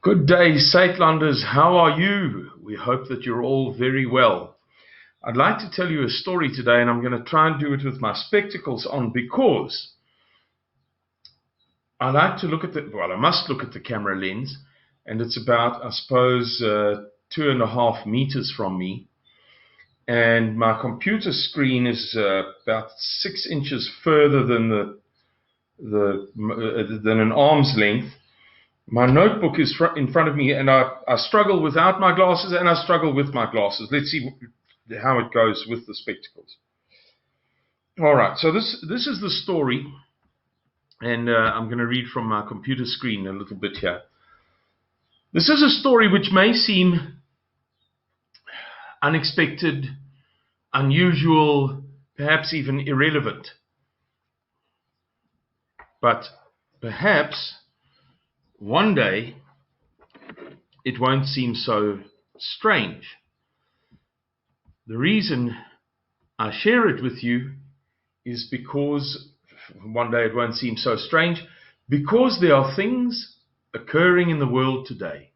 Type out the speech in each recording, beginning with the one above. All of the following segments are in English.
Good day, Saitlanders. How are you? We hope that you're all very well. I'd like to tell you a story today, and I'm going to try and do it with my spectacles on because I like to look at I must look at the camera lens, and it's about, I suppose, 2.5 meters from me. And my computer screen is about 6 inches further than than an arm's length. My notebook is in front of me, and I struggle without my glasses and I struggle with my glasses. Let's see how it goes with the spectacles. All right, so this is the story, and I'm going to read from my computer screen a little bit here. This is a story which may seem unexpected, unusual, perhaps even irrelevant, but perhaps one day it won't seem so strange. The reason I share it with you is because one day it won't seem so strange, because there are things occurring in the world today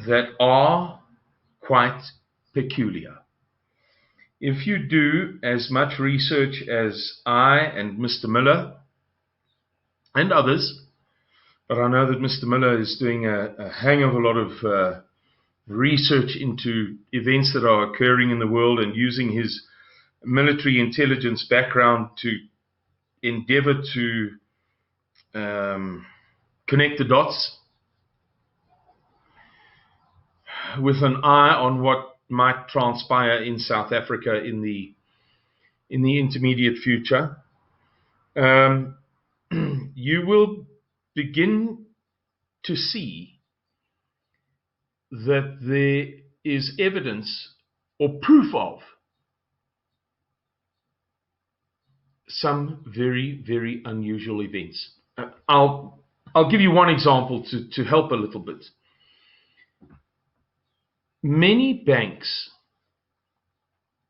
that are quite peculiar. If you do as much research as I and Mr. Miller and others, but I know that Mr. Miller is doing a hang of a lot of research into events that are occurring in the world and using his military intelligence background to endeavor to connect the dots with an eye on what might transpire in South Africa in the intermediate future. You will begin to see that there is evidence or proof of some very, very unusual events. I'll give you one example to help a little bit. Many banks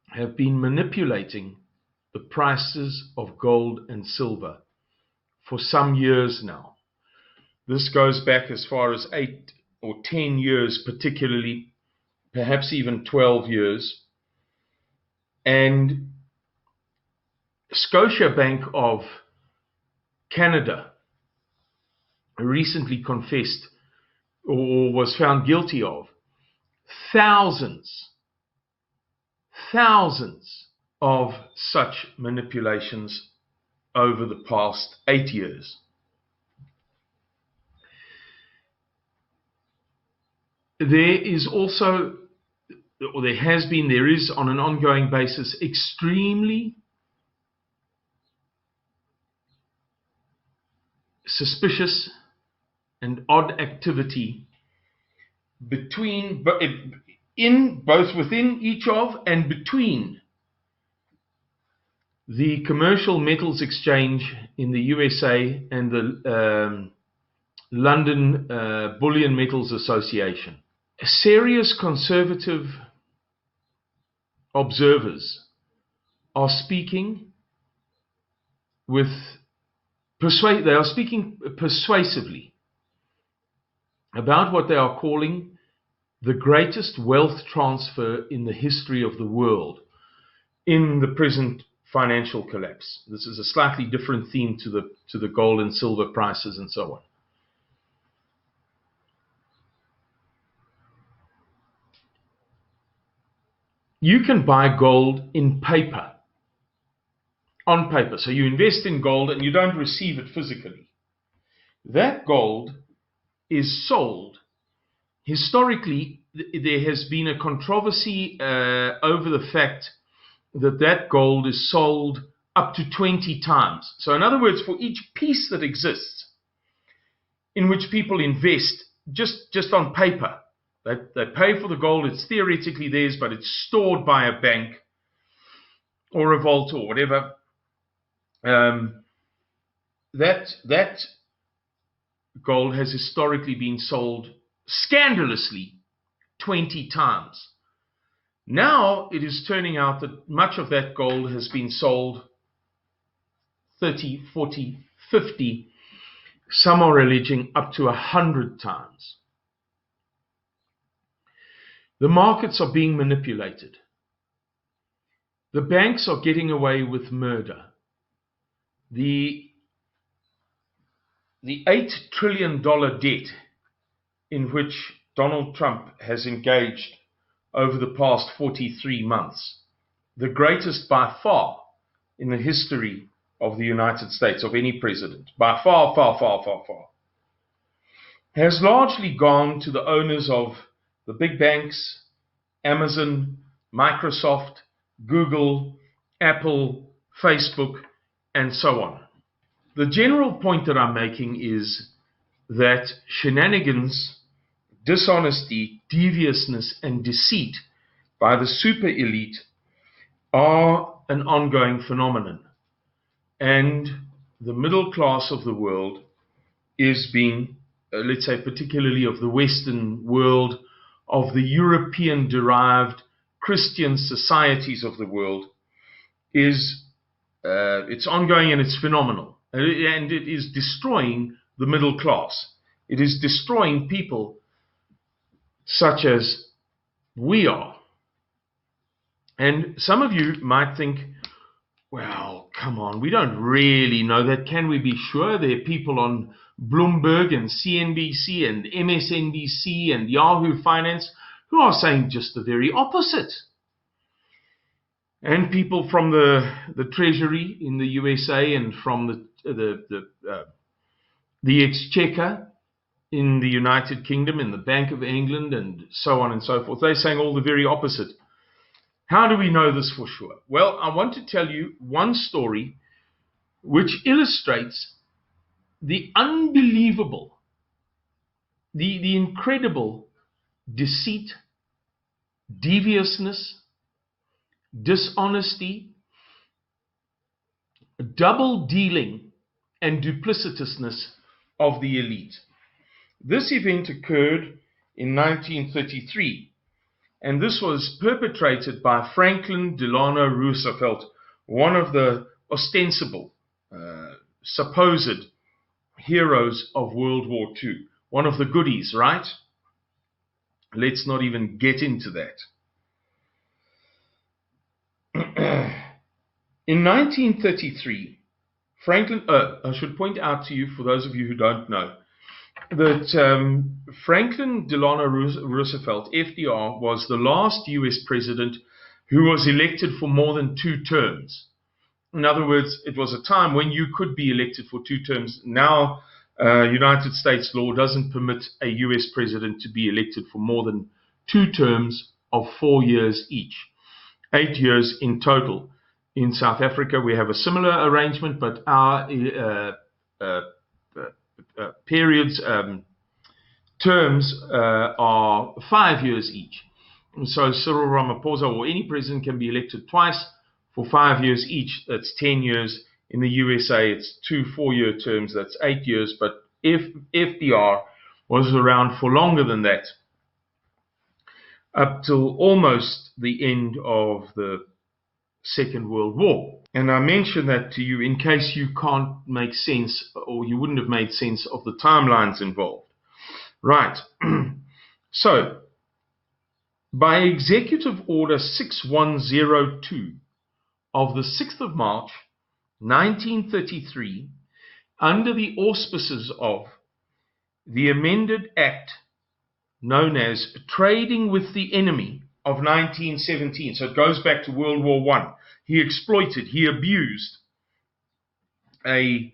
have been manipulating the prices of gold and silver for some years now. This goes back as far as 8 or 10 years, particularly, perhaps even 12 years. And Scotiabank of Canada recently confessed or was found guilty of thousands of such manipulations over the past 8 years. There is also, or there is on an ongoing basis, extremely suspicious and odd activity both within each of and between the Commercial Metals Exchange in the USA and the London Bullion Metals Association. Serious conservative observers are speaking persuasively about what they are calling the greatest wealth transfer in the history of the world in the present financial collapse. This is a slightly different theme to the gold and silver prices and so on. You can buy gold in paper, on paper. So you invest in gold and you don't receive it physically. That gold is sold. Historically, there has been a controversy over the fact that gold is sold up to 20 times. So in other words, for each piece that exists in which people invest just on paper, they pay for the gold, it's theoretically theirs, but it's stored by a bank or a vault or whatever. That gold has historically been sold scandalously 20 times. Now it is turning out that much of that gold has been sold 30, 40, 50 Some are alleging up to 100 times. The markets are being manipulated. The banks are getting away with murder. The $8 trillion debt in which Donald Trump has engaged over the past 43 months, the greatest by far in the history of the United States, of any president, by far, has largely gone to the owners of the big banks, Amazon, Microsoft, Google, Apple, Facebook, and so on. The general point that I'm making is that shenanigans, dishonesty, deviousness, and deceit by the super elite are an ongoing phenomenon. And the middle class of the world is being, let's say, particularly of the Western world, of the European-derived Christian societies of the world, it's ongoing and it's phenomenal. And it is destroying the middle class. It is destroying people such as we are. And some of you might think, well, come on, we don't really know that. Can we be sure? There are people on Bloomberg and CNBC and MSNBC and Yahoo Finance who are saying just the very opposite. And people from the Treasury in the USA and from the Exchequer in the United Kingdom, in the Bank of England, and so on and so forth, they're saying all the very opposite. How do we know this for sure? Well, I want to tell you one story which illustrates the unbelievable, the incredible deceit, deviousness, dishonesty, double dealing, and duplicitousness of the elite. This event occurred in 1933. And this was perpetrated by Franklin Delano Roosevelt, one of the ostensible, supposed heroes of World War II. One of the goodies, right? Let's not even get into that. In 1933, I should point out to you, for those of you who don't know, that Franklin Delano Roosevelt, FDR, was the last US president who was elected for more than 2 terms. In other words, it was a time when you could be elected for 2 terms. Now, United States law doesn't permit a US president to be elected for more than 2 terms of 4 years each, 8 years in total. In South Africa, we have a similar arrangement, but our terms are 5 years each. And so Cyril Ramaphosa or any president can be elected twice for 5 years each. That's 10 years. In the USA, it's 2 4-year terms. That's 8 years. But if FDR was around for longer than that, up till almost the end of the Second World War. And I mention that to you in case you can't make sense, or you wouldn't have made sense of the timelines involved. Right. So, by Executive Order 6102 of the 6th of March, 1933, under the auspices of the amended act known as Trading with the Enemy of 1917. So it goes back to World War I. He exploited, he abused a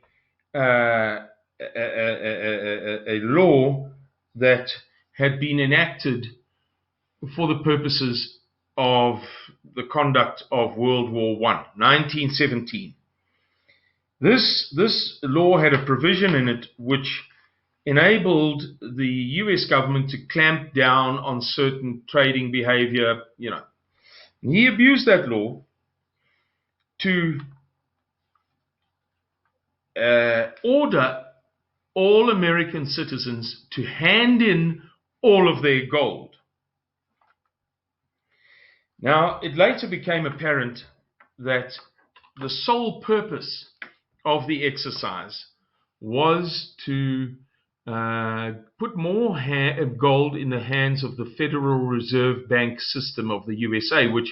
law that had been enacted for the purposes of the conduct of World War I, 1917. This law had a provision in it which enabled the US government to clamp down on certain trading behavior, He abused that law to order all American citizens to hand in all of their gold. Now, it later became apparent that the sole purpose of the exercise was to put more gold in the hands of the Federal Reserve Bank system of the USA, which,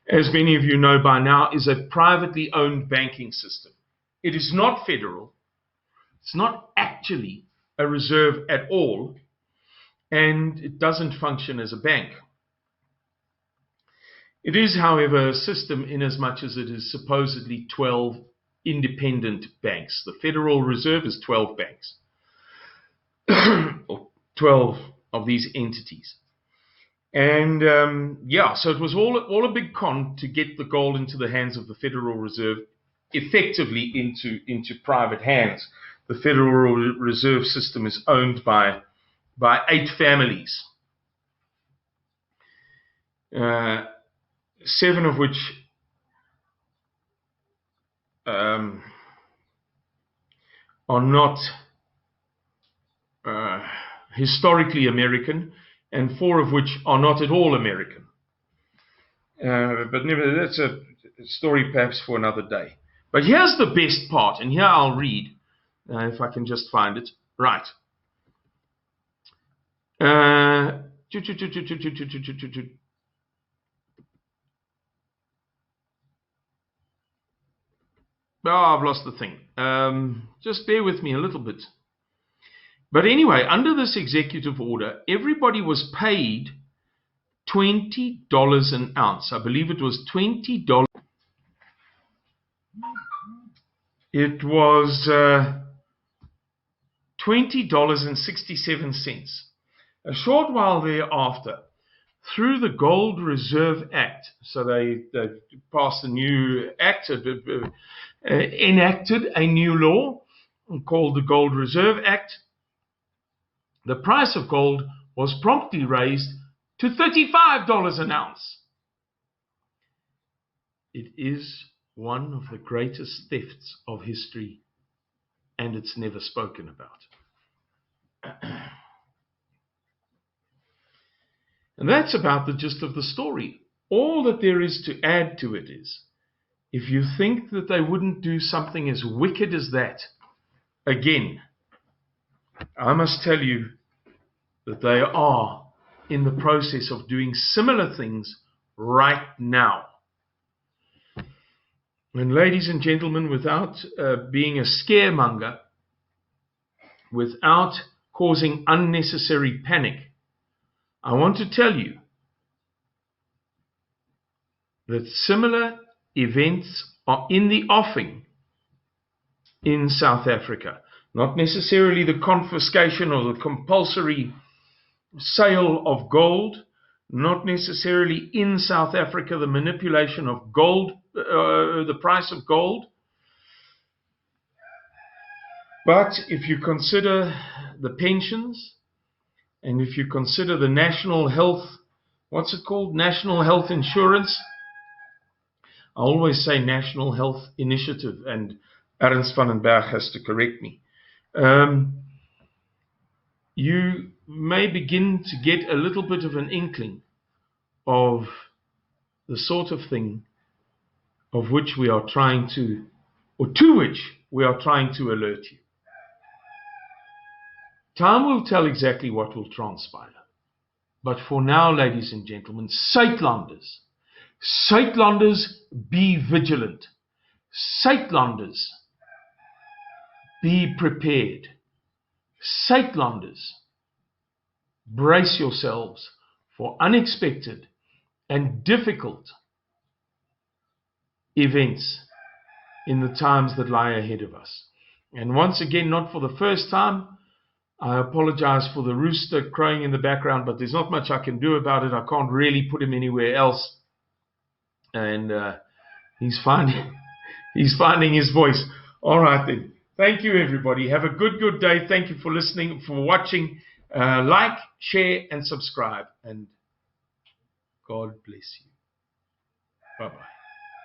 as many of you know by now, is a privately owned banking system. It is not federal. It's not actually a reserve at all, and it doesn't function as a bank. It is, however, a system in as much as it is supposedly 12 independent banks. The Federal Reserve is 12 banks, or 12 of these entities. And so it was all a big con to get the gold into the hands of the Federal Reserve, effectively into private hands. The Federal Reserve System is owned by 8 families, 7 of which are not historically American, and 4 of which are not at all American. But nevertheless, that's a story perhaps for another day. But here's the best part, and here I'll read, if I can just find it. Right. I've lost the thing. Just bear with me a little bit. But anyway, under this executive order, everybody was paid $20 an ounce. I believe it was $20. It was $20.67. A short while thereafter, through the Gold Reserve Act, so they passed a new act, enacted a new law called the Gold Reserve Act. The price of gold was promptly raised to $35 an ounce. It is one of the greatest thefts of history, and it's never spoken about. And that's about the gist of the story. All that there is to add to it is, if you think that they wouldn't do something as wicked as that, again, I must tell you that they are in the process of doing similar things right now. And ladies and gentlemen, without being a scaremonger, without causing unnecessary panic, I want to tell you that similar events are in the offing in South Africa. Not necessarily the confiscation or the compulsory sale of gold, not necessarily in South Africa the manipulation of gold, the price of gold. But if you consider the pensions, and if you consider the national health, what's it called? National health insurance. I always say National Health Initiative, and Ernst van den Berg has to correct me. You may begin to get a little bit of an inkling of the sort of thing of which we are trying to, or to which we are trying to alert you. Time will tell exactly what will transpire. But for now, ladies and gentlemen, Suidlanders, be vigilant. Suidlanders, be prepared. Suidlanders, brace yourselves for unexpected and difficult events in the times that lie ahead of us. And once again, not for the first time, I apologize for the rooster crowing in the background, but there's not much I can do about it. I can't really put him anywhere else. And he's finding his voice. All right then. Thank you, everybody. Have a good day. Thank you for listening, for watching. Like, share, and subscribe. And God bless you. Bye-bye.